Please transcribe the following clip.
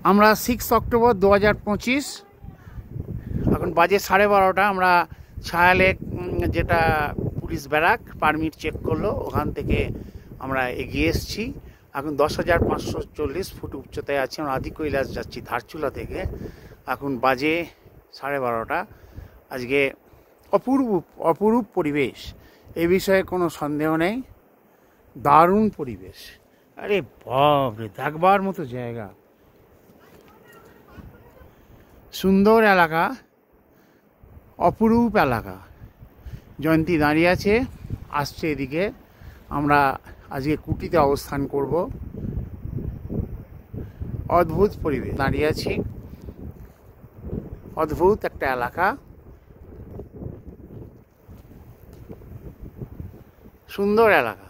আমরা 6 অক্টোবর 2025, এখন বাজে 12:30। আমরা ছায়ালেক যেটা পুলিশ ব্যারাক পারমিট চেক করলো, ওখান থেকে আমরা এগিয়ে এসেছি। এখন 10,540 ফুট উচ্চতায় আছি। আমরা আদি কৈলাস যাচ্ছি ধারচুলা থেকে। এখন বাজে 12:30। আজকে অপরূপ পরিবেশ, এই বিষয়ে কোনো সন্দেহ নেই। দারুণ পরিবেশ, আরে বাপরে, দেখবার মতো জায়গা, সুন্দর এলাকা, অপরূপ এলাকা। জয়ন্তী দাঁড়িয়ে আছে, আসছে এদিকে। আমরা আজকে কুটিতে অবস্থান করব। অদ্ভুত পরিবেশ, দাঁড়িয়ে আছি, অদ্ভুত একটা এলাকা, সুন্দর এলাকা।